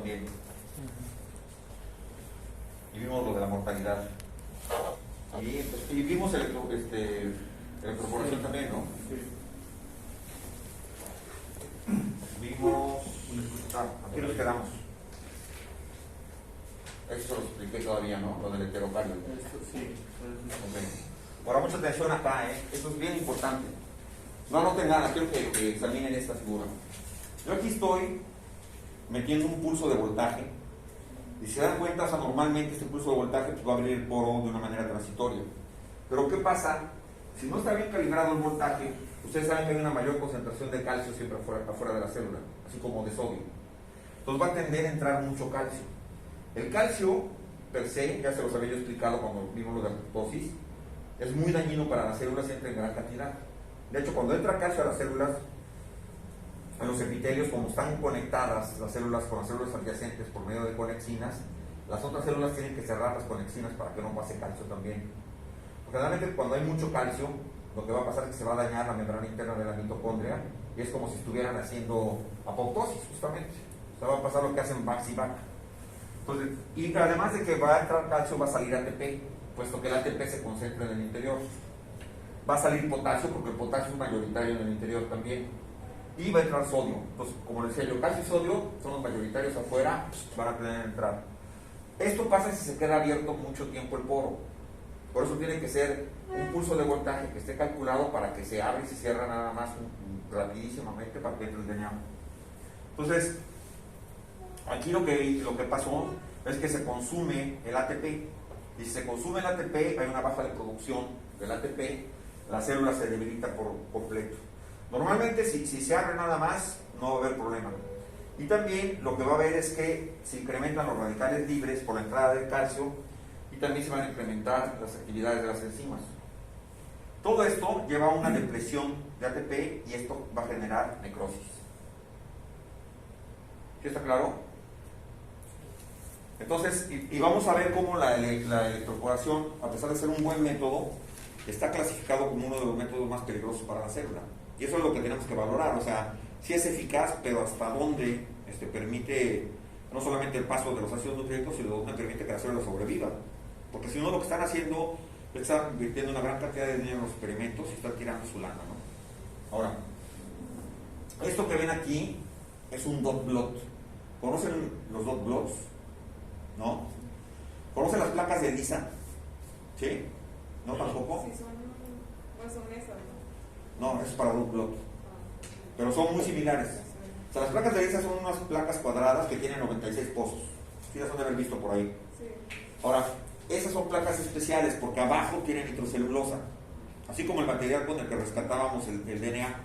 también. Y vimos lo de la mortalidad. Y vimos electroporación también, ¿no? Vimos... aquí nos quedamos. Esto lo expliqué todavía, ¿no? Lo del heterocardio. Sí. Okay. Ahora, mucha atención acá, esto es bien importante. No anoten nada, quiero que examinen esta figura. Yo aquí estoy metiendo un pulso de voltaje, y si se dan cuenta, o sea, normalmente este pulso de voltaje pues, va a abrir el poro de una manera transitoria. Pero ¿qué pasa? Si no está bien calibrado el voltaje, ustedes saben que hay una mayor concentración de calcio siempre afuera de la célula, así como de sodio. Entonces va a tender a entrar mucho calcio. El calcio, per se, ya se los había yo explicado cuando vimos lo de la apoptosis, es muy dañino para las células, entra en gran cantidad. De hecho, cuando entra calcio a las células, en los epitelios, como están conectadas las células con las células adyacentes por medio de conexinas, las otras células tienen que cerrar las conexinas para que no pase calcio también. Porque generalmente cuando hay mucho calcio, lo que va a pasar es que se va a dañar la membrana interna de la mitocondria y es como si estuvieran haciendo apoptosis, justamente. O sea, va a pasar lo que hacen back y back. Entonces, y además de que va a entrar calcio, va a salir ATP, puesto que el ATP se concentra en el interior. Va a salir potasio, porque el potasio es mayoritario en el interior también. Y va a entrar sodio. Entonces, como decía yo, calcio y sodio son los mayoritarios afuera, van a tener que entrar. Esto pasa si se queda abierto mucho tiempo el poro. Por eso tiene que ser un pulso de voltaje que esté calculado para que se abra y se cierra nada más rapidísimamente para que entre el DNA. Entonces, aquí lo que pasó es que se consume el ATP. Y si se consume el ATP, hay una baja de producción del ATP, la célula se debilita por completo. Normalmente si se abre nada más, no va a haber problema. Y también lo que va a haber es que se incrementan los radicales libres por la entrada del calcio y también se van a incrementar las actividades de las enzimas. Todo esto lleva a una depresión de ATP y esto va a generar necrosis. ¿Sí está claro? Entonces, y vamos a ver cómo la electroporación, a pesar de ser un buen método, está clasificado como uno de los métodos más peligrosos para la célula. Y eso es lo que tenemos que valorar, o sea, si es eficaz, pero hasta dónde permite no solamente el paso de los ácidos nucleicos, sino dónde permite que la célula sobreviva. Porque si no, lo que están haciendo es estar invirtiendo una gran cantidad de dinero en los experimentos y están tirando su lana, ¿no? Ahora, esto que ven aquí es un dot blot. ¿Conocen los dot blots? ¿No? ¿Conocen las placas de ELISA? ¿Sí? ¿No tampoco? Sí, son esas, ¿no? No, es para dot blot. Pero son muy similares. O sea, las placas de ELISA son unas placas cuadradas que tienen 96 pozos. Sí, las han de haber visto por ahí. Sí. Ahora, esas son placas especiales porque abajo tienen nitrocelulosa, así como el material con el que rescatábamos el DNA.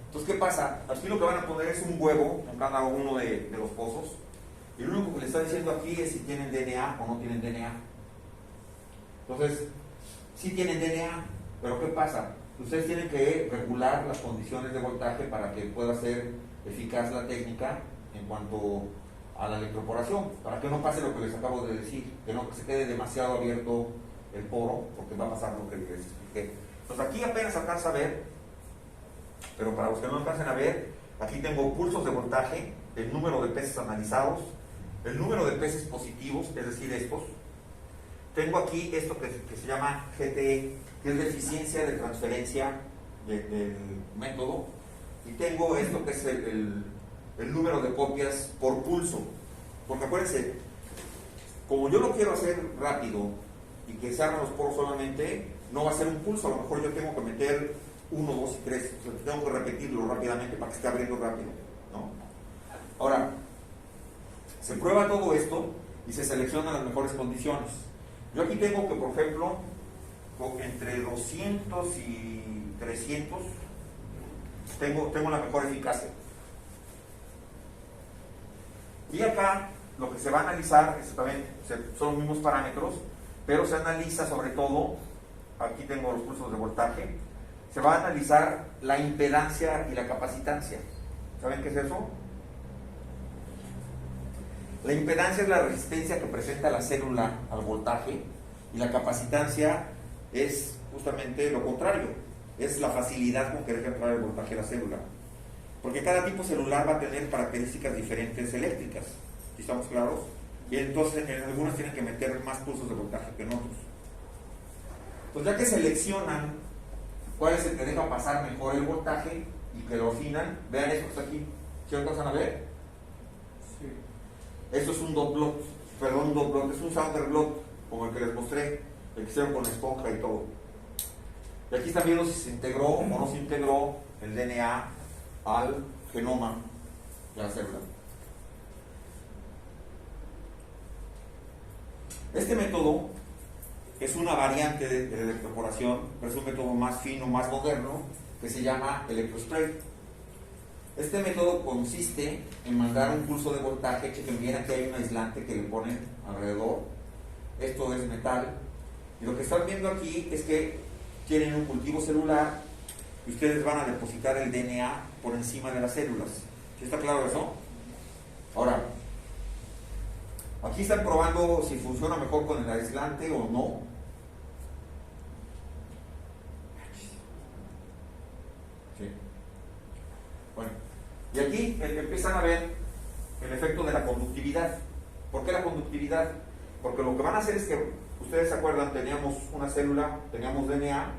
Entonces, ¿qué pasa? Aquí lo que van a poner es un huevo en cada uno de los pozos y lo único que le está diciendo aquí es si tienen DNA o no tienen DNA. Entonces, sí tienen DNA, pero ¿qué pasa? Ustedes tienen que regular las condiciones de voltaje para que pueda ser eficaz la técnica en cuanto a la electroporación, para que no pase lo que les acabo de decir, que no se quede demasiado abierto el poro, porque va a pasar lo que les expliqué. Entonces aquí apenas alcanza a ver, pero para los que no alcancen a ver, aquí tengo pulsos de voltaje, el número de peces analizados, el número de peces positivos, es decir, estos. Tengo aquí esto que se llama GTE, que es la eficiencia de transferencia del método, y tengo esto que es el número de copias por pulso, porque acuérdense, como yo lo quiero hacer rápido y que se abran los poros solamente, no va a ser un pulso, a lo mejor yo tengo que meter 1, 2 y 3, o sea, tengo que repetirlo rápidamente para que esté abriendo rápido, ¿no? Ahora, se prueba todo esto y se seleccionan las mejores condiciones. Yo aquí tengo que, por ejemplo, entre 200 y 300 tengo la mejor eficacia. Y acá lo que se va a analizar también son los mismos parámetros, pero se analiza sobre todo, aquí tengo los pulsos de voltaje, se va a analizar la impedancia y la capacitancia. ¿Saben qué es eso? La impedancia es la resistencia que presenta la célula al voltaje y la capacitancia es justamente lo contrario, es la facilidad con que deja entrar el voltaje a la célula. Porque cada tipo celular va a tener características diferentes eléctricas, ¿Sí estamos claros? Y entonces en algunas tienen que meter más pulsos de voltaje que en otros. Pues ya que seleccionan cuál es el que deja pasar mejor el voltaje y que lo afinan, vean esto que está aquí. ¿Sí lo alcanzan a ver? Sí. Esto es un dot block, perdón, un dot block, es un sounder block, como el que les mostré, el que hicieron con esponja y todo. Y aquí están viendo si se integró o no se integró el DNA al genoma de la célula. Este método es una variante de electroporación, pero es un método más fino, más moderno, que se llama electrospray. Este método consiste en mandar un pulso de voltaje, chequen bien, aquí hay un aislante que le ponen alrededor, esto es metal, y lo que están viendo aquí es que tienen un cultivo celular y ustedes van a depositar el DNA por encima de las células. ¿Sí está claro eso? Ahora, aquí están probando si funciona mejor con el aislante o no. Sí. Bueno, y aquí empiezan a ver el efecto de la conductividad. ¿Por qué la conductividad? Porque lo que van a hacer es que, ustedes se acuerdan, teníamos una célula, teníamos DNA,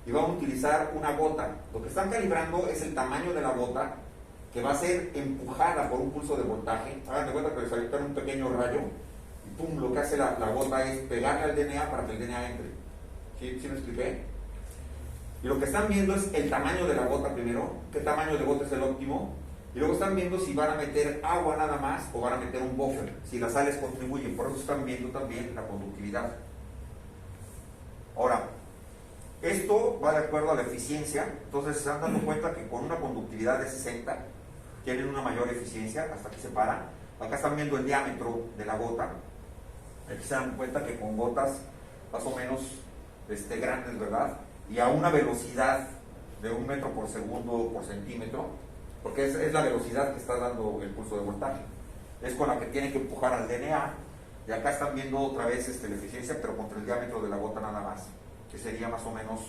y vamos a utilizar una gota. Lo que están calibrando es el tamaño de la gota que va a ser empujada por un pulso de voltaje. Hagan de cuenta que les avientan un pequeño rayo y pum, lo que hace la gota es pegarle al DNA para que el DNA entre. ¿Sí me expliqué? Y lo que están viendo es el tamaño de la gota primero, qué tamaño de gota es el óptimo, y luego están viendo si van a meter agua nada más o van a meter un buffer, si las sales contribuyen. Por eso están viendo también la conductividad. Ahora, esto va de acuerdo a la eficiencia, entonces se están dando cuenta que con una conductividad de 60 tienen una mayor eficiencia, hasta que se para. Acá están viendo el diámetro de la gota, aquí se dan cuenta que con gotas más o menos grandes, ¿verdad? Y a una velocidad de 1 metro por segundo por centímetro, porque es la velocidad que está dando el pulso de voltaje, es con la que tienen que empujar al DNA. Y acá están viendo otra vez la eficiencia, pero contra el diámetro de la gota nada más, que sería más o menos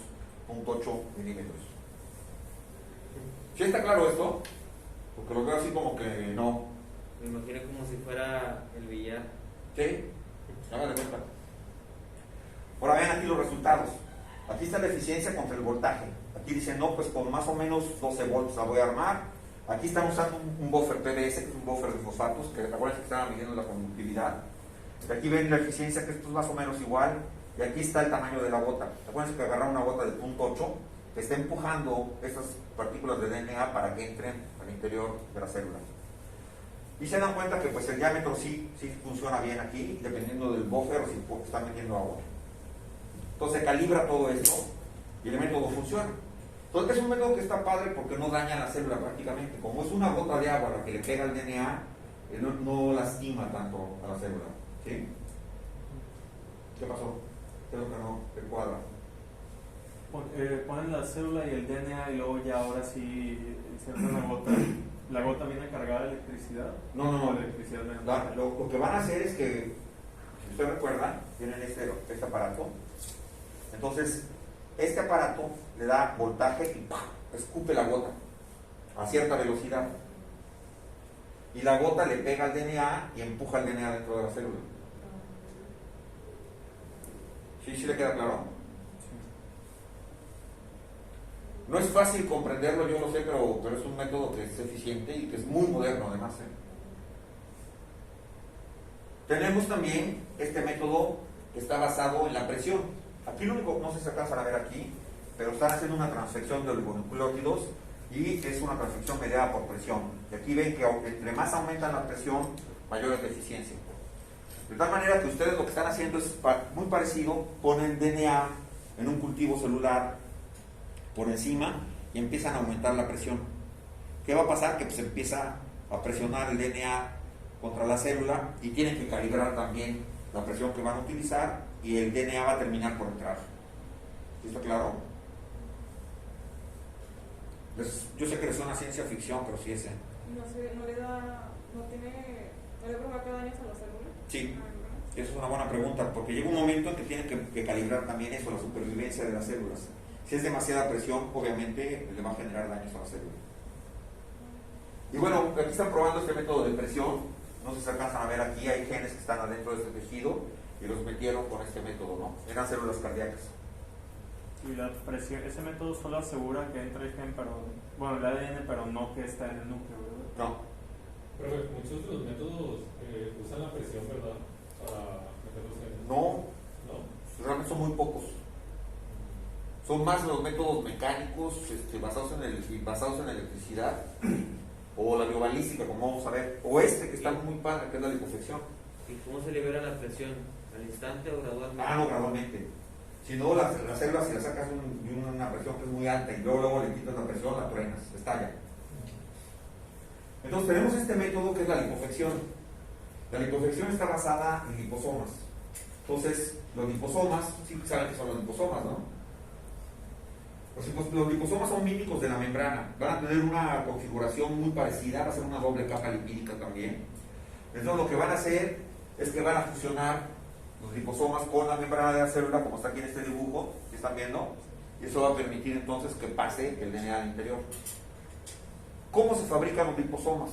0.8 milímetros. ¿Sí está claro esto? Porque lo veo así como que no. Me imagino como si fuera el billar. ¿Sí? Háganle cuenta. Ahora vean aquí los resultados. Aquí está la eficiencia contra el voltaje. Aquí dicen, no, pues con más o menos 12 volts la voy a armar. Aquí están usando un buffer PBS, que es un buffer de fosfatos, que acuérdense que estaban midiendo la conductividad. Y aquí ven la eficiencia, que esto es más o menos igual. Y aquí está el tamaño de la gota. Acuérdense que agarrar una gota de 0.8 que está empujando estas partículas de DNA para que entren al interior de la célula. Y se dan cuenta que pues el diámetro sí funciona bien aquí, dependiendo del buffer o si están metiendo agua. Entonces calibra todo esto y el método funciona. Entonces es un método que está padre porque no daña la célula prácticamente. Como es una gota de agua la que le pega al DNA, no lastima tanto a la célula. ¿Sí? ¿Qué pasó? ¿Qué es lo que no te cuadra? Ponen la célula y el DNA y luego ya ahora sí insertan la gota. ¿La gota viene cargada de electricidad? No. Electricidad Lo que van a hacer es que, si ustedes recuerdan, tienen este aparato. Entonces, este aparato le da voltaje y ¡pam!, escupe la gota a cierta velocidad. Y la gota le pega al DNA y empuja el DNA dentro de la célula. ¿Sí le queda claro? No es fácil comprenderlo, yo lo sé, pero es un método que es eficiente y que es muy moderno además. Tenemos también este método que está basado en la presión. Aquí lo único, no sé si se alcanzan a ver aquí, pero están haciendo una transfección de oligonucleótidos y es una transfección mediada por presión. Y aquí ven que entre más aumenta la presión, mayor es la eficiencia. De tal manera que ustedes lo que están haciendo es muy parecido, ponen DNA en un cultivo celular por encima y empiezan a aumentar la presión. ¿Qué va a pasar? Que pues empieza a presionar el DNA contra la célula y tienen que calibrar también la presión que van a utilizar y el DNA va a terminar por entrar. ¿Sí está claro? Yo sé que les suena ciencia ficción, pero sí es. No le provoca daños a la célula. Sí, esa es una buena pregunta, porque llega un momento en que tienen que calibrar también eso, la supervivencia de las células. Si es demasiada presión, obviamente le va a generar daños a la célula. Y bueno, aquí están probando este método de presión, No sé si se alcanzan a ver aquí, hay genes que están adentro de este tejido y los metieron con este método, ¿no? Eran células cardíacas. Y la presión, ese método solo asegura que entre el gen, pero, bueno, el ADN, pero no que está en el núcleo, ¿verdad? No. Pero muchos de los métodos usan la presión, ¿verdad? Para meter los genes. No, ¿No? realmente son muy pocos. Son más los métodos mecánicos basados en electricidad o la biobalística, como vamos a ver, o que está muy padre, que es la lipoflexión. ¿Y cómo se libera la presión? ¿Al instante o gradualmente? Ah, no, gradualmente. Si no, las células, si las sacas de una presión que es muy alta y luego le quitas la presión, la truenas, estalla. Entonces tenemos este método que es la lipoflexión. La lipoflexión está basada en liposomas. Entonces, los liposomas, sí saben que son los liposomas, ¿no? Pues los liposomas son mímicos de la membrana, van a tener una configuración muy parecida, va a ser una doble capa lipídica también. Entonces lo que van a hacer es que van a fusionar los liposomas con la membrana de la célula, como está aquí en este dibujo, que están viendo, y eso va a permitir entonces que pase el DNA al interior. ¿Cómo se fabrican los liposomas?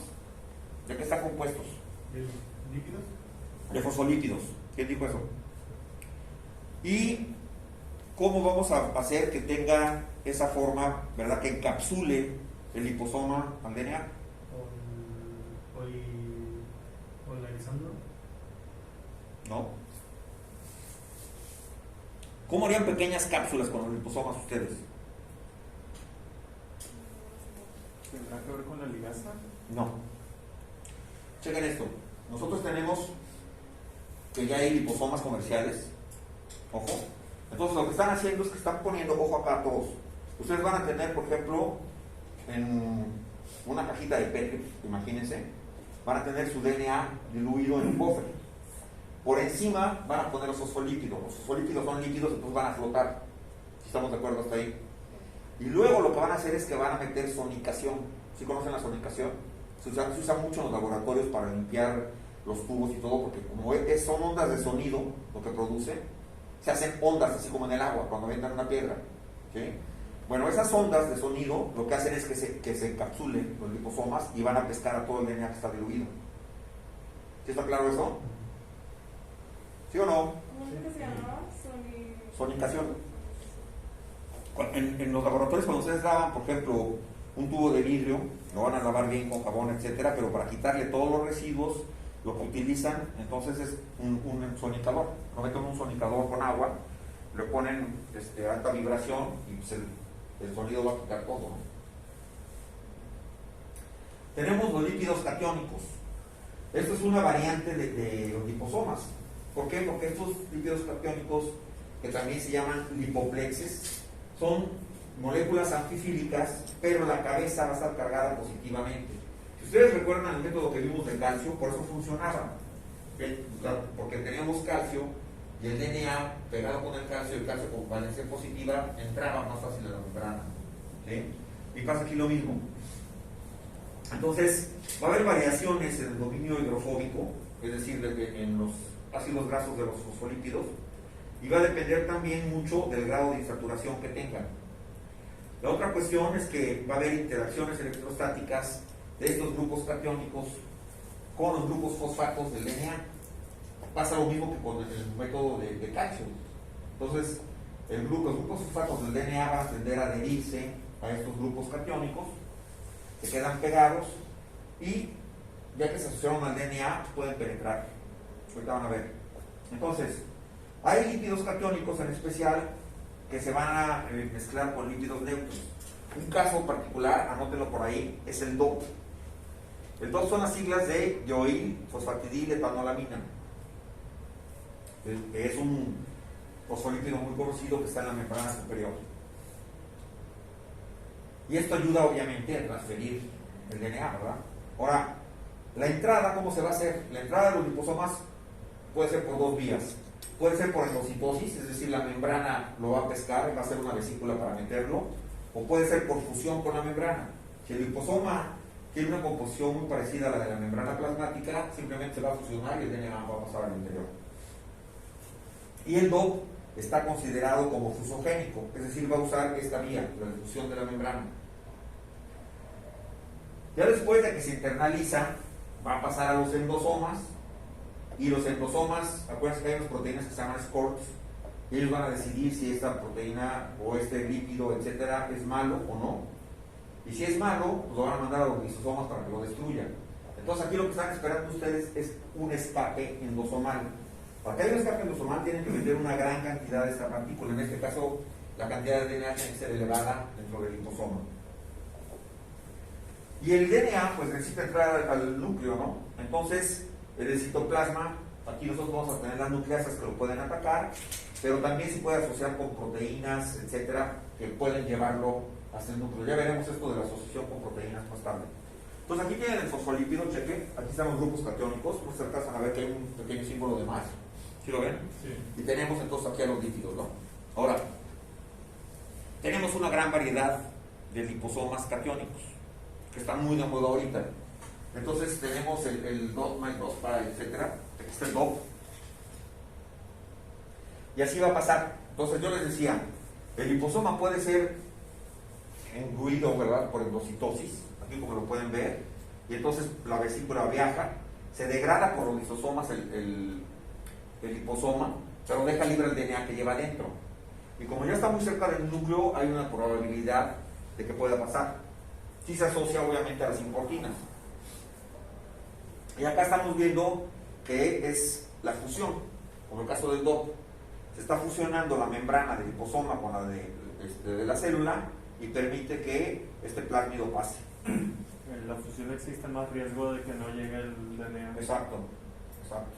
¿De qué están compuestos? ¿Líquidos? De fosfolípidos. ¿Quién dijo eso? Y ¿cómo vamos a hacer que tenga esa forma, verdad, que encapsule el liposoma al DNA? ¿Polarizando? ¿No? ¿Cómo harían pequeñas cápsulas con los liposomas ustedes? ¿Tendrá que ver con la ligasa? No. Chequen esto. Nosotros tenemos que ya hay liposomas comerciales. Ojo. Entonces lo que están haciendo es que están poniendo, ojo acá a todos. Ustedes van a tener, por ejemplo, en una cajita de Petri, imagínense, van a tener su DNA diluido en un buffer. Por encima van a poner los fosfolípidos. Los fosfolípidos son líquidos, entonces van a flotar. Si estamos de acuerdo hasta ahí. Y luego lo que van a hacer es que van a meter sonicación. ¿Sí conocen la sonicación? Se usa mucho en los laboratorios para limpiar los tubos y todo, porque como son ondas de sonido lo que produce, se hacen ondas así como en el agua cuando avientan una piedra. ¿Sí? Bueno, esas ondas de sonido lo que hacen es que se encapsulen los liposomas y van a pescar a todo el DNA que está diluido. ¿Sí está claro eso? ¿Sí o no? ¿Cómo es que se llamaba? Sonicación. En los laboratorios, cuando ustedes lavan, por ejemplo, un tubo de vidrio, lo van a lavar bien con jabón, etcétera, pero para quitarle todos los residuos, lo que utilizan entonces es un sonicador. Lo meten un sonicador con agua, le ponen alta vibración y pues el sonido va a quitar todo, ¿no? Tenemos los lípidos catiónicos. Esto es una variante de los liposomas. ¿Por qué? Porque estos lípidos catiónicos, que también se llaman lipoplexes, son moléculas anfifílicas, pero la cabeza va a estar cargada positivamente. Si ustedes recuerdan el método que vimos del calcio, por eso funcionaba. Porque teníamos calcio y el DNA pegado con el calcio con valencia positiva entraba más fácil a la membrana. ¿Sí? Y pasa aquí lo mismo. Entonces, va a haber variaciones en el dominio hidrofóbico, es decir, en los ácidos grasos de los fosfolípidos, y va a depender también mucho del grado de insaturación que tengan. La otra cuestión es que va a haber interacciones electrostáticas de estos grupos catiónicos con los grupos fosfatos del DNA. Pasa lo mismo que con el método de calcio. Entonces, los grupos fosfatos del DNA van a tender a adherirse a estos grupos catiónicos, se quedan pegados y ya que se asociaron al DNA pueden penetrar. Ahorita van a ver. Entonces, hay lípidos catiónicos en especial que se van a mezclar con lípidos neutros. Un caso particular, anótenlo por ahí, es el DOP. El DOP son las siglas de dioil fosfatidil etanolamina. Es un fosfolípido muy conocido que está en la membrana superior. Y esto ayuda obviamente a transferir el DNA, ¿verdad? Ahora, la entrada, ¿cómo se va a hacer? La entrada de los liposomas puede ser por dos vías. Puede ser por endocitosis, es decir, la membrana lo va a pescar, va a ser una vesícula para meterlo, o puede ser por fusión con la membrana. Si el liposoma tiene una composición muy parecida a la de la membrana plasmática, simplemente se va a fusionar y el DNA va a pasar al interior. Y el DOP está considerado como fusogénico, es decir, va a usar esta vía, la difusión de la membrana. Ya después de que se internaliza, va a pasar a los endosomas, y los endosomas, acuérdense que hay unas proteínas que se llaman SCORTs, y ellos van a decidir si esta proteína o este lípido, etcétera, es malo o no. Y si es malo, pues lo van a mandar a los lisosomas para que lo destruyan. Entonces aquí lo que están esperando ustedes es un escape endosomal. Para que haya un escape endosomal tienen que meter una gran cantidad de esta partícula. En este caso, la cantidad de DNA tiene que ser elevada dentro del liposoma. Y el DNA pues necesita entrar al núcleo, ¿no? Entonces, el citoplasma, aquí nosotros vamos a tener las nucleasas que lo pueden atacar, pero también se puede asociar con proteínas, etcétera, que pueden llevarlo hasta el núcleo. Ya veremos esto de la asociación con proteínas más tarde. Entonces aquí tienen el fosfolípido, cheque, aquí están los grupos catiónicos, pues se alcanzan a ver que hay un pequeño símbolo de más, ¿sí lo ven? Sí. Y tenemos entonces aquí a los lípidos, ¿no? Ahora, tenemos una gran variedad de liposomas catiónicos, que están muy de moda ahorita. Entonces tenemos el DOP, el DOP, etcétera, aquí está el DOP. Y así va a pasar. Entonces yo les decía, el liposoma puede ser engullido, ¿verdad?, por endocitosis, aquí como lo pueden ver, y entonces la vesícula viaja, se degrada por los lisosomas el liposoma, pero deja libre el DNA que lleva adentro. Y como ya está muy cerca del núcleo, hay una probabilidad de que pueda pasar. Sí se asocia obviamente a las importinas. Y acá estamos viendo que es la fusión, como el caso del DOP. Se está fusionando la membrana del liposoma con la de la célula y permite que este plásmido pase. En la fusión existe más riesgo de que no llegue el DNA. Exacto, exacto.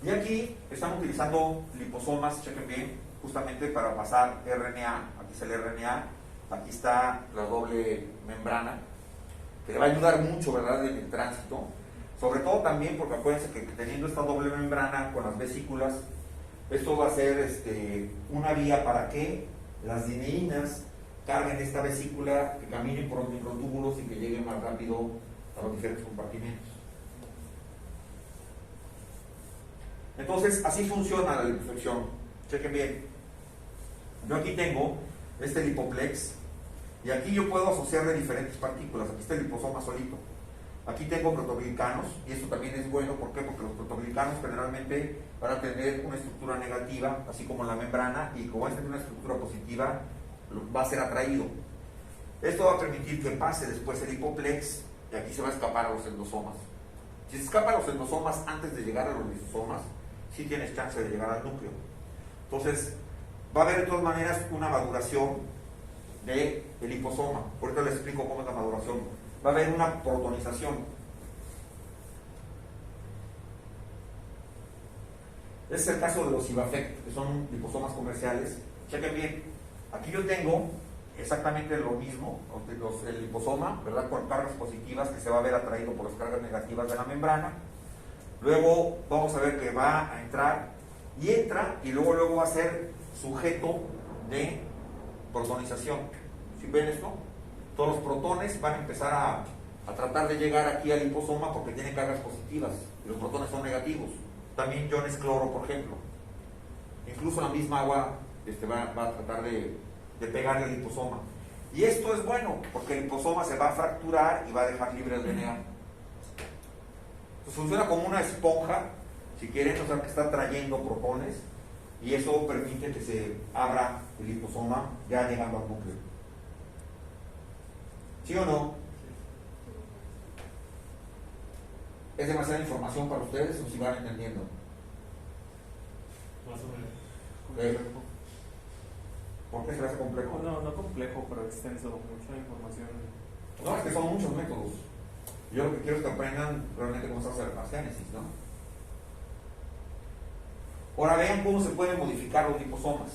Y aquí están utilizando liposomas, chequen bien, justamente para pasar RNA. Aquí está el RNA, aquí está la doble membrana, que le va a ayudar mucho, ¿verdad?, en el tránsito. Sobre todo también porque acuérdense que teniendo esta doble membrana con las vesículas, esto va a ser una vía para que las dineínas carguen esta vesícula, que caminen por los microtúbulos y que lleguen más rápido a los diferentes compartimentos. Entonces, así funciona la liposucción. Chequen bien. Yo aquí tengo este lipoplex y aquí yo puedo asociarle diferentes partículas. Aquí está el liposoma solito. Aquí tengo protoglicanos y esto también es bueno. ¿Por qué? Porque los protoglicanos generalmente van a tener una estructura negativa, así como la membrana, y como esta tiene una estructura positiva, va a ser atraído. Esto va a permitir que pase después el lipoplex y aquí se va a escapar a los endosomas. Si se escapa a los endosomas antes de llegar a los lisosomas, sí tienes chance de llegar al núcleo. Entonces, va a haber de todas maneras una maduración del liposoma. Ahorita les explico cómo es la maduración. Va a haber una protonización. Este es el caso de los Ivafect, que son liposomas comerciales. Chequen bien, aquí yo tengo exactamente lo mismo, el liposoma, ¿verdad?, con cargas positivas que se va a ver atraído por las cargas negativas de la membrana. Luego vamos a ver que va a entrar y entra y luego va a ser sujeto de protonización. ¿Sí ven esto? Todos los protones van a empezar a tratar de llegar aquí al liposoma porque tienen cargas positivas y los protones son negativos. También iones cloro, por ejemplo. Incluso la misma agua va a tratar de pegarle al liposoma. Y esto es bueno porque el liposoma se va a fracturar y va a dejar libre el DNA. Entonces funciona como una esponja, si quieren, o sea, que está trayendo protones, y eso permite que se abra el liposoma ya llegando al núcleo. ¿Sí o no? ¿Es demasiada información para ustedes o si van entendiendo? Más o menos. Complejo. ¿Por qué se le hace complejo? No complejo, pero extenso, mucha información. No, es que son muchos métodos. Yo lo que quiero es que aprendan realmente cómo se hace la génesis, ¿no? Ahora vean cómo se pueden modificar los liposomas.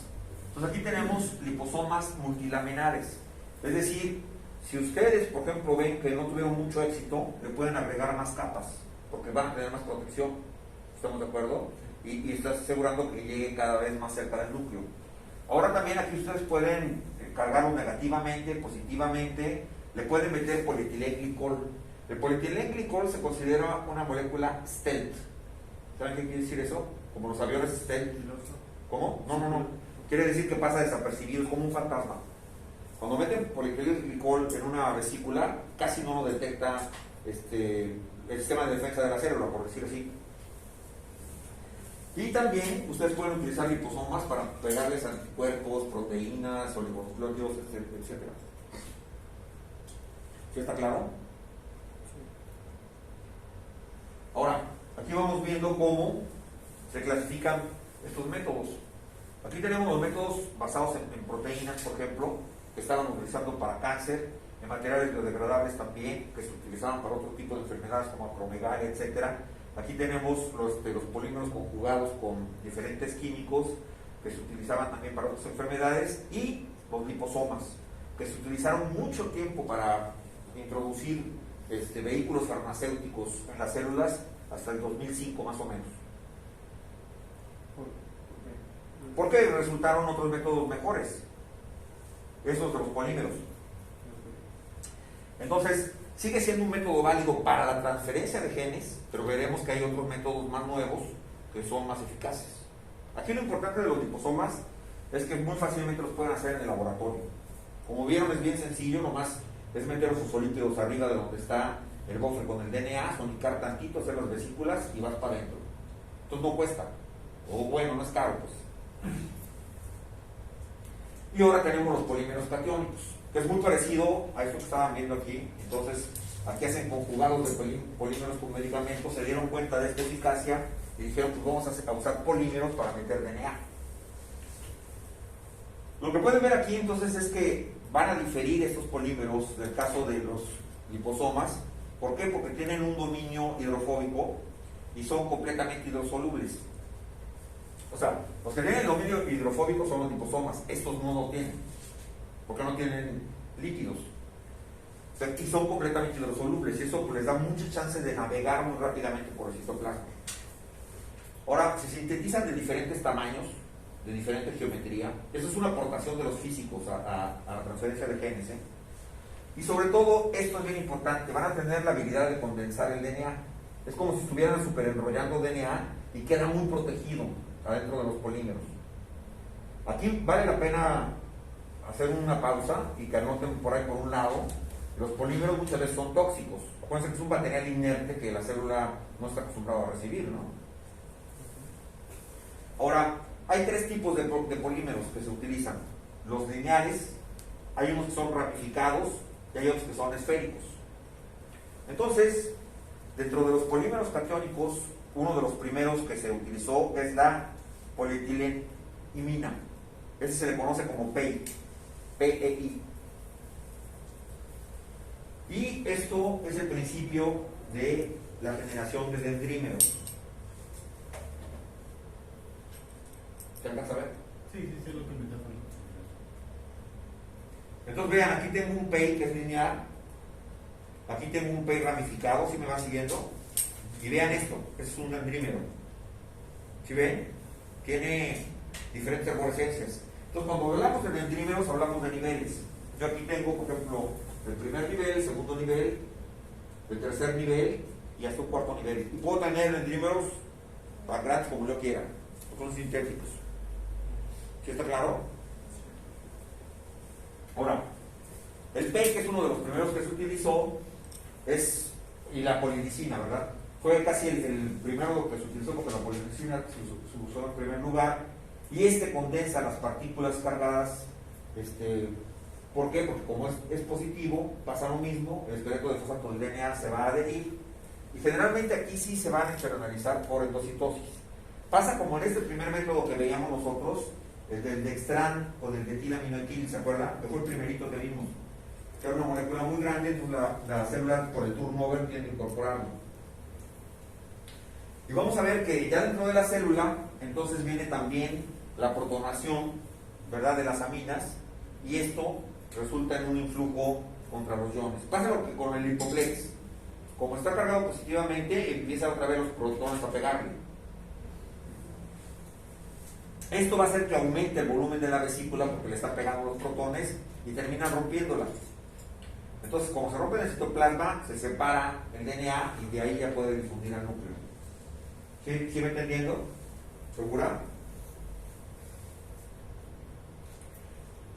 Entonces aquí tenemos liposomas multilaminares. Es decir, si ustedes, por ejemplo, ven que no tuvieron mucho éxito, le pueden agregar más capas, porque van a tener más protección. ¿Estamos de acuerdo? Y estás asegurando que llegue cada vez más cerca del núcleo. Ahora también aquí ustedes pueden cargarlo negativamente, positivamente, le pueden meter polietilenglicol. El polietilenglicol se considera una molécula stealth. ¿Saben qué quiere decir eso? Como los aviones stealth. ¿Cómo? No. Quiere decir que pasa desapercibido, es como un fantasma. Cuando meten polietilenglicol en una vesícula, casi no lo detecta el sistema de defensa de la célula, por decir así. Y también ustedes pueden utilizar liposomas para pegarles anticuerpos, proteínas, oligonucleótidos, etc. ¿Sí está claro? Ahora, aquí vamos viendo cómo se clasifican estos métodos. Aquí tenemos los métodos basados en proteínas, por ejemplo, que estaban utilizando para cáncer, en materiales biodegradables también, que se utilizaban para otro tipo de enfermedades como acromegalia, etc. Aquí tenemos los polímeros conjugados con diferentes químicos que se utilizaban también para otras enfermedades, y los liposomas, que se utilizaron mucho tiempo para introducir vehículos farmacéuticos en las células hasta el 2005 más o menos. Porque resultaron otros métodos mejores, esos de los polímeros. Entonces, sigue siendo un método válido para la transferencia de genes, pero veremos que hay otros métodos más nuevos que son más eficaces. Aquí lo importante de los liposomas es que muy fácilmente los pueden hacer en el laboratorio. Como vieron, es bien sencillo, nomás es meter los fosfolípidos arriba de donde está el buffer con el DNA, sonicar tantito, hacer las vesículas y vas para adentro. Entonces no cuesta, o bueno, no es caro pues. Y ahora tenemos los polímeros catiónicos, que es muy parecido a esto que estaban viendo aquí. Entonces, aquí hacen conjugados de polímeros con medicamentos, se dieron cuenta de esta eficacia y dijeron, pues vamos a usar polímeros para meter DNA. Lo que pueden ver aquí entonces es que van a diferir estos polímeros del caso de los liposomas. ¿Por qué? Porque tienen un dominio hidrofóbico y son completamente hidrosolubles. O sea, los que tienen el dominio hidrofóbico son los liposomas, estos no lo tienen, porque no tienen líquidos. O sea, y son completamente hidrosolubles, y eso les da mucha chance de navegar muy rápidamente por el citoplasma. Ahora, se sintetizan de diferentes tamaños, de diferente geometría. Eso es una aportación de los físicos a la transferencia de genes, ¿eh? Y sobre todo, esto es bien importante, van a tener la habilidad de condensar el DNA. Es como si estuvieran superenrollando DNA y queda muy protegido adentro de los polímeros. Aquí vale la pena hacer una pausa y que anoten por ahí por un lado. Los polímeros muchas veces son tóxicos. Acuérdense que es un material inerte que la célula no está acostumbrada a recibir, ¿no? Ahora, hay tres tipos de polímeros que se utilizan. Los lineales, hay unos que son ramificados y hay otros que son esféricos. Entonces, dentro de los polímeros catiónicos, uno de los primeros que se utilizó es la polietilenimina. Ese se le conoce como PEI, PEI. Y esto es el principio de la generación de dendrímeros. ¿Se alcanza a ver? Sí, lo que me está falando. Entonces vean, aquí tengo un PEI que es lineal, aquí tengo un PEI ramificado, si me van siguiendo, y vean esto, este es un dendrímero. ¿Sí ven? Tiene diferentes arborescencias. Entonces cuando hablamos de dendrímeros hablamos de niveles. Yo aquí tengo, por ejemplo, el primer nivel, el segundo nivel, el tercer nivel y hasta un cuarto nivel. Y puedo tener dendrímeros tan grandes como yo quiera, son sintéticos. ¿Sí está claro? Ahora, el PEI, que es uno de los primeros que se utilizó, y la polidicina, ¿verdad? Fue casi el primero que se utilizó porque la polidicina se usó en primer lugar, y condensa las partículas cargadas. ¿Por qué? Porque como es positivo, pasa lo mismo, el esqueleto de fosfato del DNA se va a adherir, y generalmente aquí sí se van a internalizar por endocitosis. Pasa como en este primer método que veíamos nosotros, el del dextran o del detilaminoetil, ¿se acuerdan? Que fue el primerito que vimos. Que era una molécula muy grande, entonces la célula por el turnover tiene que incorporarlo. Y vamos a ver que ya dentro de la célula, entonces viene también la protonación, ¿verdad?, de las aminas, y esto resulta en un influjo contra los iones. Pasa lo que con el lipoplex. Como está cargado positivamente, empieza otra vez los protones a pegarle. Esto va a hacer que aumente el volumen de la vesícula porque le están pegando los protones y terminan rompiéndola. Entonces, como se rompe el citoplasma, se separa el DNA y de ahí ya puede difundir al núcleo. ¿Sí me entendiendo? ¿Segura?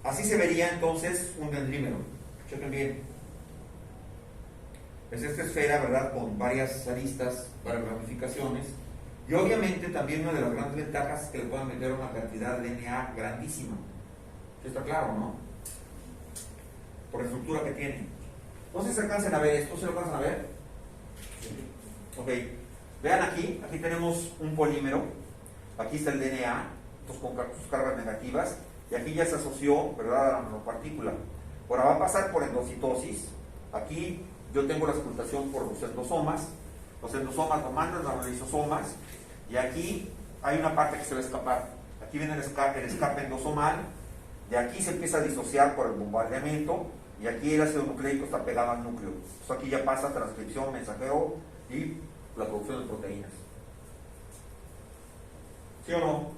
Así se vería entonces un dendrímero. Chequen bien. es esta esfera, ¿verdad?, con varias aristas, varias ramificaciones. Y obviamente también una de las grandes ventajas es que le puedan meter una cantidad de DNA grandísima. ¿Sí está claro, no? Por la estructura que tiene. No sé si se alcancen a ver esto, ¿se lo alcanzan a ver? Ok, vean aquí tenemos un polímero, aquí está el DNA, con sus cargas negativas, y aquí ya se asoció, ¿verdad?, a la nanopartícula. Ahora va a pasar por endocitosis. Aquí yo tengo la explotación por los endosomas lo mandan a los lisosomas, y aquí hay una parte que se va a escapar. Aquí viene el escape endosomal, de aquí se empieza a disociar por el bombardeamiento, y aquí el ácido nucleico está pegado al núcleo. Entonces aquí ya pasa transcripción, mensajero y la producción de proteínas. ¿Sí o no?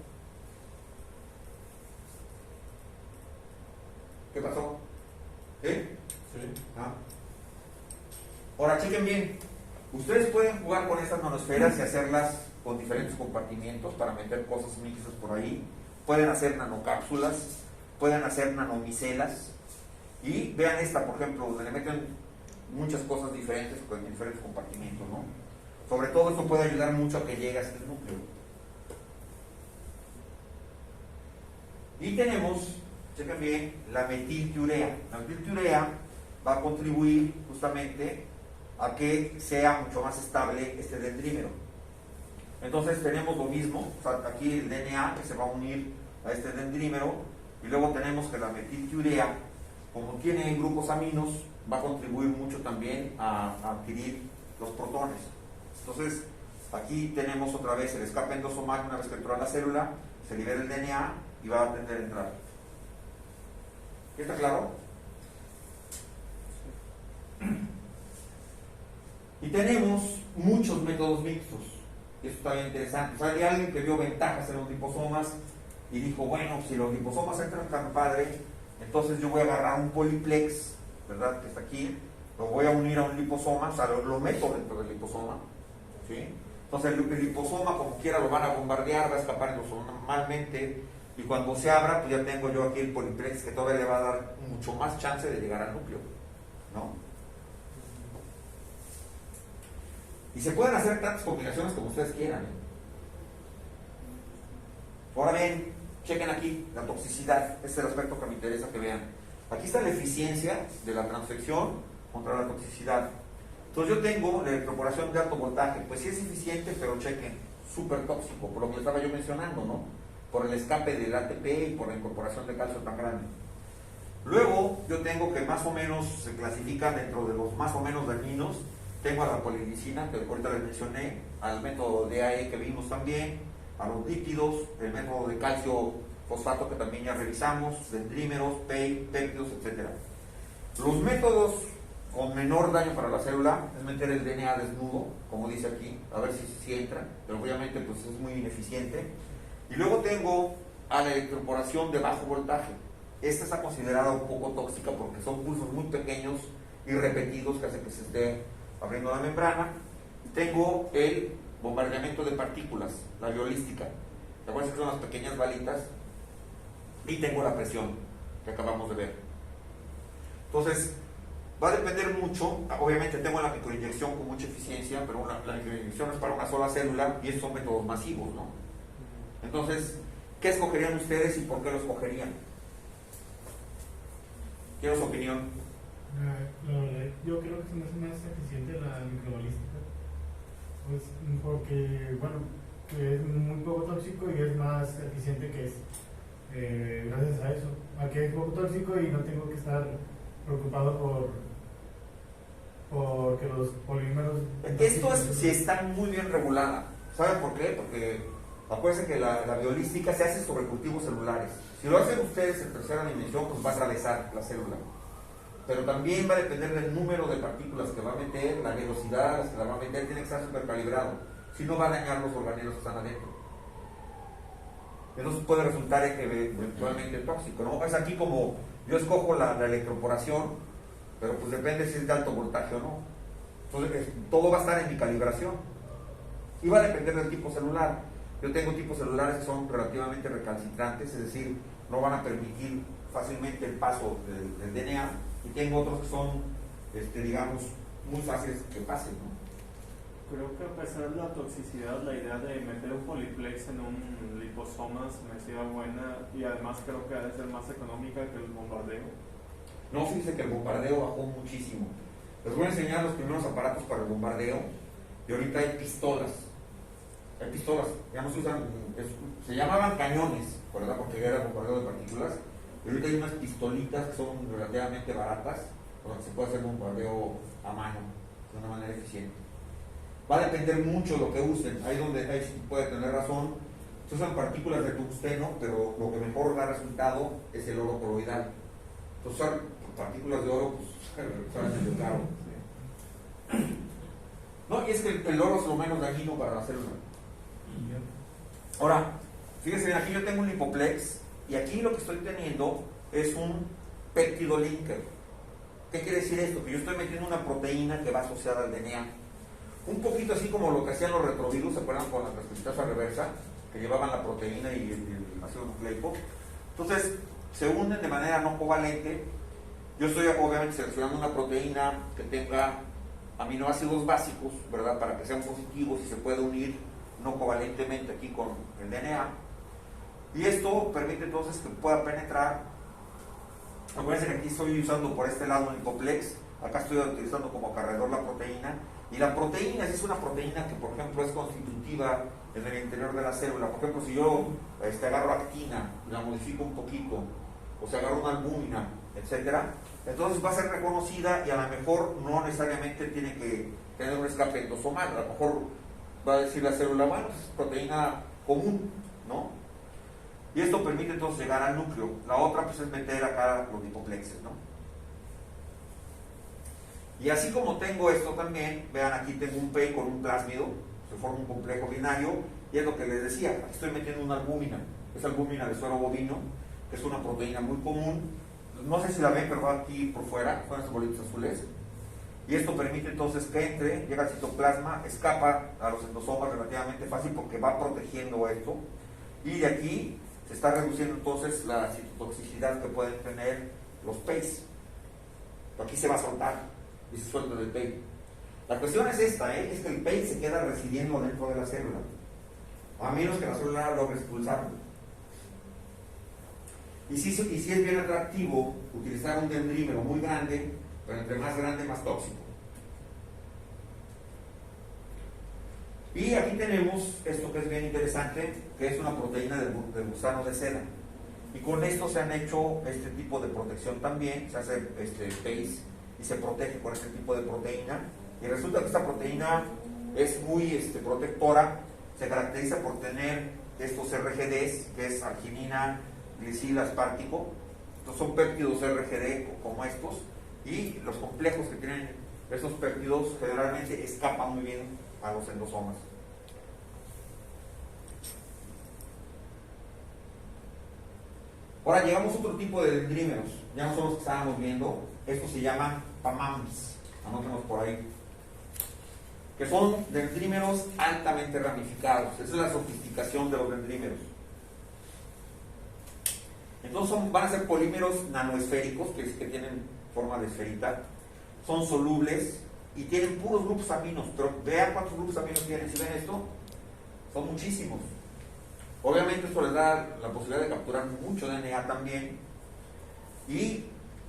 ¿Qué pasó? ¿Eh? Sí. Ah. Ahora chequen bien. Ustedes pueden jugar con estas nanosferas y hacerlas con diferentes compartimientos para meter cosas mixtas por ahí. Pueden hacer nanocápsulas, pueden hacer nanomicelas. Y vean esta, por ejemplo, donde le meten muchas cosas diferentes en diferentes compartimentos, ¿no? Sobre todo esto puede ayudar mucho a que llegue a este núcleo. Y tenemos, chequen bien, la metiltiurea. La metiltiurea va a contribuir justamente a que sea mucho más estable este dendrímero. Entonces tenemos lo mismo, o sea, aquí el DNA que se va a unir a este dendrímero, y luego tenemos que la metiltiurea, como tiene grupos aminos, va a contribuir mucho también a adquirir los protones. Entonces aquí tenemos otra vez el escape endosomal. Una vez que entró a la célula, se libera el DNA y va a tender a entrar. ¿Está claro? Y tenemos muchos métodos mixtos. Esto está bien interesante. O sea, hay alguien que vio ventajas en los liposomas y dijo, bueno, si los liposomas entran tan padre, entonces yo voy a agarrar un poliplex, ¿verdad?, que está aquí, lo voy a unir a un liposoma, o sea, lo meto dentro del liposoma, ¿sí? Entonces el liposoma, como quiera, lo van a bombardear, va a escapar endosomalmente, y cuando se abra, pues ya tengo yo aquí el poliplex que todavía le va a dar mucho más chance de llegar al núcleo, ¿no? Y se pueden hacer tantas combinaciones como ustedes quieran, ¿eh? Ahora bien, chequen aquí la toxicidad. Este es el aspecto que me interesa que vean. Aquí está la eficiencia de la transfección contra la toxicidad. Entonces yo tengo la electroporación de alto voltaje. Pues sí es eficiente, pero chequen, súper tóxico, por lo que estaba yo mencionando, ¿no? Por el escape del ATP y por la incorporación de calcio tan grande. Luego yo tengo que más o menos se clasifican dentro de los más o menos dañinos. Tengo a la polidicina, que ahorita les mencioné, al método de DAE que vimos también, a los lípidos, el método de calcio fosfato que también ya revisamos, dendrímeros, PEI, péptidos, etc. Los métodos con menor daño para la célula es meter el DNA desnudo, como dice aquí, a ver si entra, pero obviamente pues es muy ineficiente. Y luego tengo a la electroporación de bajo voltaje. Esta está considerada un poco tóxica porque son pulsos muy pequeños y repetidos que hacen que se esté abriendo la membrana. Tengo el bombardeamiento de partículas, la biolística. ¿Te acuerdas que son las pequeñas balitas? Y tengo la presión que acabamos de ver. Entonces, va a depender mucho. Obviamente tengo la microinyección con mucha eficiencia, pero la microinyección es para una sola célula y estos son métodos masivos, ¿no? Entonces, ¿qué escogerían ustedes y por qué lo escogerían? Quiero su opinión. Yo creo que se me hace más eficiente la microbalística, pues porque, bueno, que es muy poco tóxico y es más eficiente que es gracias a eso, a que es poco tóxico y no tengo que estar preocupado por que los polímeros... Esto es si está muy bien regulada. ¿Saben por qué? Porque acuérdense que la biolística se hace sobre cultivos celulares. Si lo hacen ustedes en tercera dimensión, pues va a atravesar la célula. Pero también va a depender del número de partículas que va a meter, la velocidad a las que la va a meter, tiene que estar súper calibrado. Si no, va a dañar los organelos que están adentro. Entonces puede resultar eventualmente tóxico, ¿no? Es aquí como yo escojo la electroporación, pero pues depende si es de alto voltaje o no. Entonces todo va a estar en mi calibración. Y va a depender del tipo celular. Yo tengo tipos celulares que son relativamente recalcitrantes, es decir, no van a permitir fácilmente el paso del DNA. Y tengo otros que son, digamos, muy fáciles que pasen, ¿no? Creo que a pesar de la toxicidad, la idea de meter un poliplex en un liposoma se me hacía buena y además creo que ha de ser más económica que el bombardeo. No, fíjense que el bombardeo bajó muchísimo. Les voy a enseñar los primeros aparatos para el bombardeo y ahorita hay pistolas. Hay pistolas, ya no se usan, se llamaban cañones, ¿verdad? Porque era bombardeo de partículas. Y ahorita hay unas pistolitas que son relativamente baratas, con las que se puede hacer bombardeo a mano de una manera eficiente. Va a depender mucho de lo que usen. Ahí donde ahí sí puede tener razón. Se usan partículas de tungsteno, pero lo que mejor da resultado es el oro coloidal. Entonces, usar partículas de oro, pues, salen medio caro. No, y es que el oro es lo menos dañino para la célula. Ahora, fíjense bien, aquí yo tengo un lipoplex y aquí lo que estoy teniendo es un péptido linker. ¿Qué quiere decir esto? Que yo estoy metiendo una proteína que va asociada al DNA. Un poquito así como lo que hacían los retrovirus, ¿se acuerdan con la transcriptasa reversa? Que llevaban la proteína y el ácido nucleico. Entonces, se unen de manera no covalente. Yo estoy obviamente seleccionando una proteína que tenga aminoácidos básicos, ¿verdad? Para que sean positivos y se pueda unir no covalentemente aquí con el DNA. Y esto permite entonces que pueda penetrar. Acuérdense que aquí estoy usando por este lado un lipoplex. Acá estoy utilizando como cargador la proteína. Y la proteína, si es una proteína que, por ejemplo, es constitutiva en el interior de la célula. Por ejemplo, si yo agarro actina y la modifico un poquito, o si agarro una albúmina, etcétera, entonces va a ser reconocida y a lo mejor no necesariamente tiene que tener un escape endosomal. A lo mejor va a decir la célula, bueno, es proteína común, ¿no? Y esto permite entonces llegar al núcleo. La otra pues es meter acá los lipoplexes, ¿no? Y así como tengo esto también, vean, aquí tengo un PEI con un plásmido, se forma un complejo binario, y es lo que les decía, aquí estoy metiendo una albúmina, es albúmina de suero bovino, que es una proteína muy común, no sé si la ven, pero va aquí por fuera, con estos bolitos azules, y esto permite entonces que entre, llega al citoplasma, escapa a los endosomas relativamente fácil porque va protegiendo esto, y de aquí se está reduciendo entonces la citotoxicidad que pueden tener los PEIs. Aquí se va a soltar y se suelta del PEI. La cuestión es esta, es que el PEI se queda residiendo dentro de la célula, a menos que la célula logre expulsarlo. Y si es bien atractivo utilizar un dendrímero muy grande, pero entre más grande, más tóxico. Y aquí tenemos esto que es bien interesante, que es una proteína de gusano de seda. Y con esto se han hecho este tipo de protección también, se hace PEIs y se protege con este tipo de proteína. Y resulta que esta proteína es muy protectora, se caracteriza por tener estos RGDs, que es arginina, glisil, aspartico. Estos son péptidos RGD como estos, y los complejos que tienen estos péptidos generalmente escapan muy bien a los endosomas. Ahora llegamos a otro tipo de dendrímeros, ya no son los que estábamos viendo, estos se llaman PAMAMs, anótenos por ahí, que son dendrímeros altamente ramificados. Esa es la sofisticación de los dendrímeros. Entonces van a ser polímeros nanoesféricos, que tienen forma de esferita, son solubles y tienen puros grupos aminos, pero vean cuántos grupos aminos tienen. Si ven esto, son muchísimos. Obviamente esto les da la posibilidad de capturar mucho DNA también, y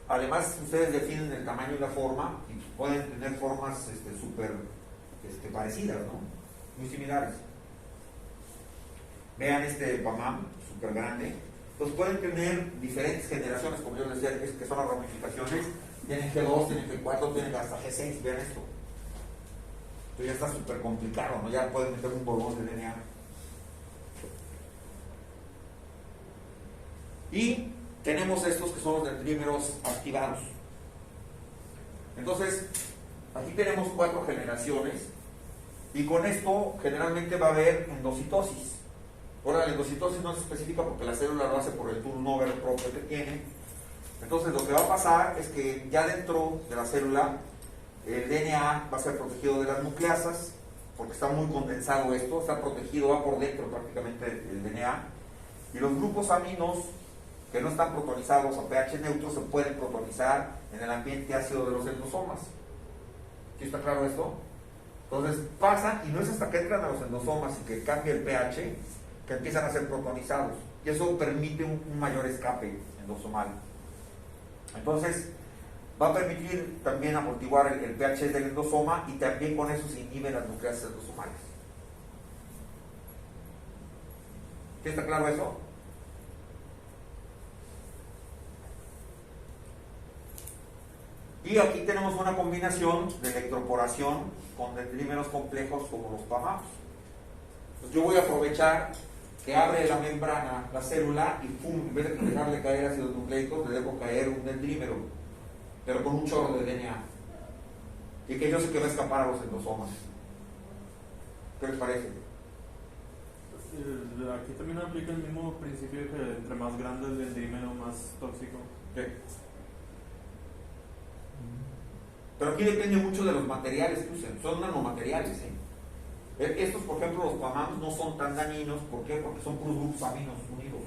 además ustedes definen el tamaño y la forma y pueden tener formas súper parecidas, ¿no? Muy similares. Vean este PAMAM súper grande. Entonces pueden tener diferentes generaciones, como yo les decía, que son las ramificaciones. Tienen G2, tienen G4, tienen hasta G6. Vean esto. Entonces ya está súper complicado, ¿no? Ya pueden meter un bolón de DNA. Y tenemos estos que son los dendrímeros activados. Entonces, aquí tenemos 4 generaciones, y con esto generalmente va a haber endocitosis. Ahora, la endocitosis no es específica porque la célula lo hace por el turnover propio que tiene. Entonces, lo que va a pasar es que ya dentro de la célula el DNA va a ser protegido de las nucleasas, porque está muy condensado esto, está protegido, va por dentro prácticamente el DNA, y los grupos aminos que no están protonizados a pH neutro se pueden protonizar en el ambiente ácido de los endosomas. ¿Sí está claro esto? Entonces pasa, y no es hasta que entran a los endosomas y que cambia el pH, que empiezan a ser protonizados. Y eso permite un mayor escape endosomal. Entonces, va a permitir también amortiguar el pH del endosoma y también con eso se inhiben las nucleases endosomales. ¿Sí está claro eso? Y aquí tenemos una combinación de electroporación con dendrímeros complejos como los PAMAPs. Pues yo voy a aprovechar que abre la membrana la célula y pum, en vez de dejarle caer ácidos nucleicos, le dejo caer un dendrímero, pero con un chorro de DNA. Y que yo sé que va a escapar a los endosomas. ¿Qué les parece? Aquí también aplica el mismo principio que entre más grande el dendrímero, más tóxico. Sí. Pero aquí depende mucho de los materiales que usen. Son nanomateriales, ¿eh? Estos, por ejemplo, los PAMAMs no son tan dañinos. ¿Por qué? Porque son puros grupos aminos unidos.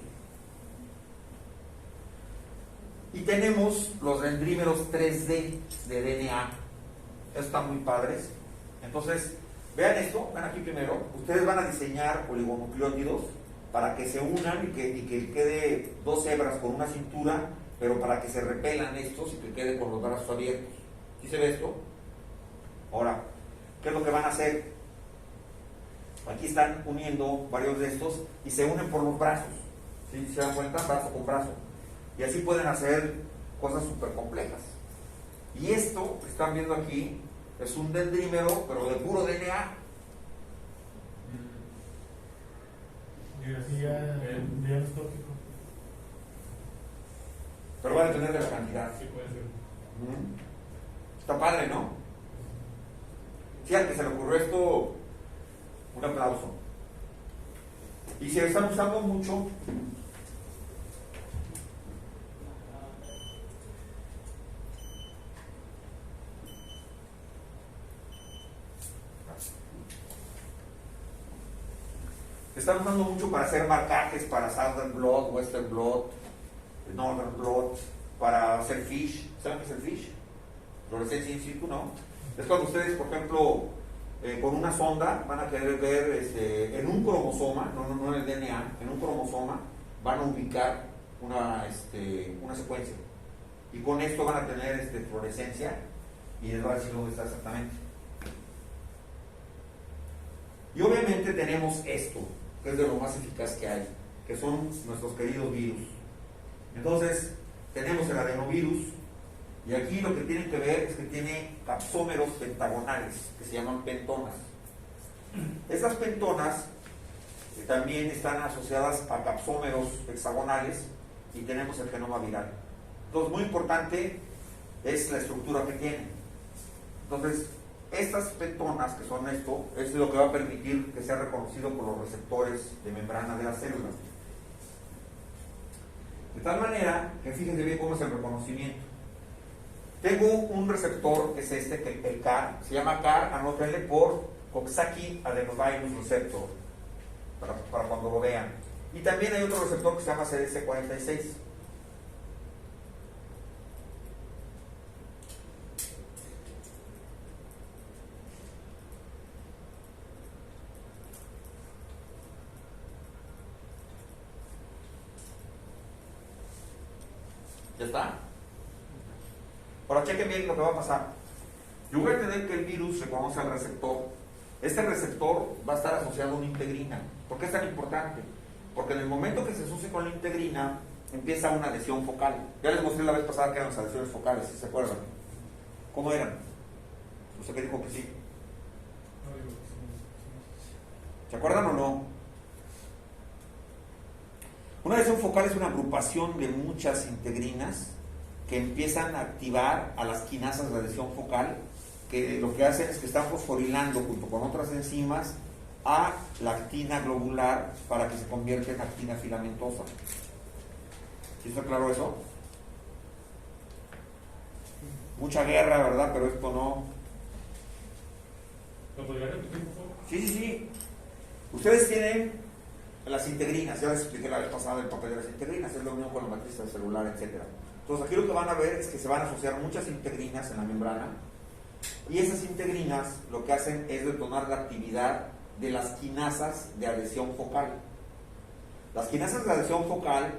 Y tenemos los dendrímeros 3D de DNA. Estos están muy padres. Entonces, vean esto, vean aquí primero. Ustedes van a diseñar oligonucleótidos para que se unan y que quede dos hebras con una cintura, pero para que se repelan estos y que quede con los brazos abiertos. ¿Sí se ve esto? Ahora, ¿qué es lo que van a hacer? Aquí están uniendo varios de estos y se unen por los brazos. ¿Sí? ¿Se dan cuenta? Brazo con brazo. Y así pueden hacer cosas súper complejas. Y esto que están viendo aquí es un dendrímero, pero de puro DNA. Y así ya no es tóxico. Pero va a depender de la cantidad. Sí, puede ser. Está padre, ¿no? Sí, al que se le ocurrió esto, un aplauso. Y se están usando mucho. Se están usando mucho para hacer marcajes para Southern Blot, Western Blot, Northern Blot, para hacer fish. ¿Saben qué es el fish? Fluorescencia in situ, ¿no? Es cuando ustedes, por ejemplo, con una sonda van a querer ver en un cromosoma, no en el DNA, en un cromosoma van a ubicar una secuencia. Y con esto van a tener fluorescencia y les va a decir dónde está exactamente. Y obviamente tenemos esto, que es de lo más eficaz que hay, que son nuestros queridos virus. Entonces, tenemos el adenovirus, y aquí lo que tienen que ver es que tiene capsómeros pentagonales, que se llaman pentonas. Estas pentonas también están asociadas a capsómeros hexagonales, y tenemos el genoma viral. Entonces, muy importante es la estructura que tienen. Entonces, estas pentonas, que son esto, es lo que va a permitir que sea reconocido por los receptores de membrana de la célula. De tal manera que fíjense bien cómo es el reconocimiento. Tengo un receptor, que es que el CAR, se llama CAR, anótenle por Coxsackie Adenovirus Receptor, para cuando lo vean. Y también hay otro receptor que se llama CDC46. ¿Ya está? Ahora chequen bien lo que va a pasar. Yo voy a tener que el virus reconoce al receptor. Este receptor va a estar asociado a una integrina. ¿Por qué es tan importante? Porque en el momento que se asocia con la integrina, empieza una lesión focal. Ya les mostré la vez pasada que eran las lesiones focales, si se acuerdan. ¿Cómo eran? ¿Usted qué dijo que sí? ¿Se acuerdan o no? Una lesión focal es una agrupación de muchas integrinas que empiezan a activar a las quinasas de lesión focal, que lo que hacen es que están fosforilando junto con otras enzimas a la actina globular para que se convierta en actina filamentosa. ¿Sí está claro eso? Mucha guerra, ¿verdad? Pero esto no. ¿Lo podría repetir, por favor? Sí. Ustedes tienen las integrinas, ya les expliqué la vez pasada el papel de las integrinas, es la unión con la matriz celular, etc. Entonces aquí lo que van a ver es que se van a asociar muchas integrinas en la membrana Y esas integrinas lo que hacen es detonar la actividad de las quinasas de adhesión focal. Las quinasas de adhesión focal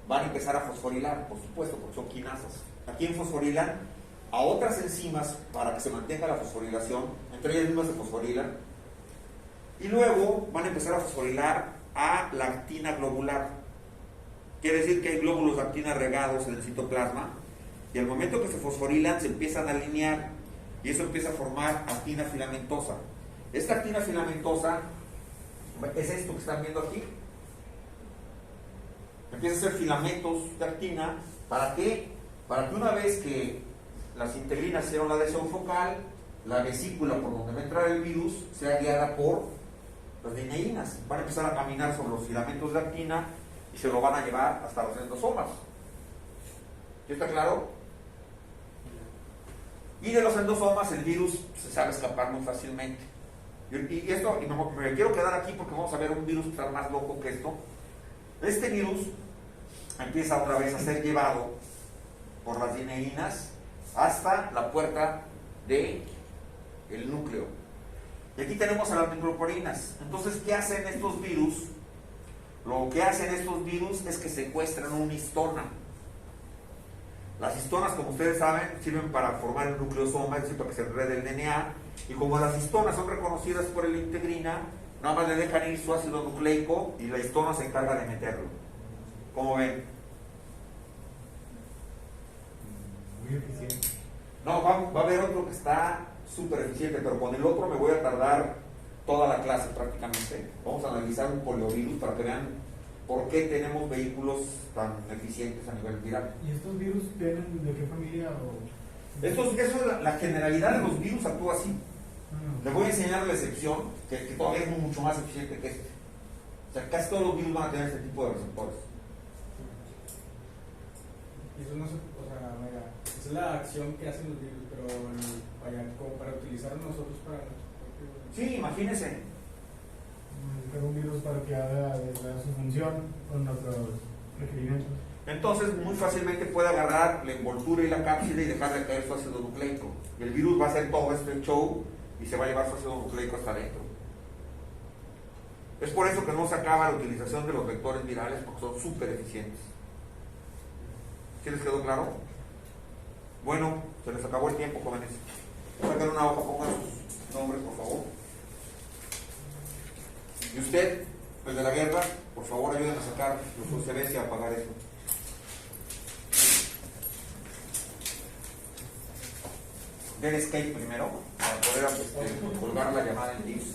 van a empezar a fosforilar, por supuesto, porque son quinasas. ¿A quién fosforilan? A otras enzimas para que se mantenga la fosforilación, entre ellas mismas se fosforilan. Y luego van a empezar a fosforilar a la actina globular. Quiere decir que hay glóbulos de actina regados en el citoplasma, y al momento que se fosforilan se empiezan a alinear, y eso empieza a formar actina filamentosa. Esta actina filamentosa es esto que están viendo aquí. Empieza a hacer filamentos de actina. ¿Para qué? Para que una vez que las integrinas hicieron la adhesión focal, la vesícula por donde va a entrar el virus sea guiada por las lineínas. Van a empezar a caminar sobre los filamentos de actina y se lo van a llevar hasta los endosomas. ¿Sí está claro? Y de los endosomas el virus se sabe escapar muy fácilmente. Y esto, y me quiero quedar aquí porque vamos a ver un virus que está más loco que esto. Este virus empieza otra vez a ser llevado por las lineínas hasta la puerta del núcleo. Y aquí tenemos a las microporinas. Entonces, ¿qué hacen estos virus? Lo que hacen estos virus es que secuestran una histona. Las histonas, como ustedes saben, sirven para formar el nucleosoma, es decir, para que se enrede el DNA. Y como las histonas son reconocidas por el integrina, nada más le dejan ir su ácido nucleico y la histona se encarga de meterlo. ¿Cómo ven? Muy eficiente. No, va a haber otro que está súper eficiente, pero con el otro me voy a tardar toda la clase prácticamente. Vamos a analizar un poliovirus para que vean por qué tenemos vehículos tan eficientes a nivel viral. ¿Y estos virus vienen de qué familia? Eso es la generalidad de los virus actúa así. Les voy a enseñar la excepción, que todavía es mucho más eficiente que este. O sea, casi todos los virus van a tener este tipo de receptores. Y eso no se, o sea, mira, esa es la acción que hacen los virus, pero vaya, como para utilizar nosotros para nuestro propio... Sí, imagínense. Pero un virus para que haga su función con nuestros requerimientos. Entonces, muy fácilmente puede agarrar la envoltura y la cápsula y dejarle caer su ácido nucleico. Y el virus va a hacer todo este show y se va a llevar su ácido nucleico hasta adentro. Es por eso que no se acaba la utilización de los vectores virales, porque son súper eficientes. ¿Sí les quedó claro? Bueno, se les acabó el tiempo, jóvenes. Saquen una hoja, pongan sus nombres, por favor. Y usted, el de la guerra, por favor ayuden a sacar los UCBs y a apagar eso. Den escape primero para poder colgar la llamada en Teams.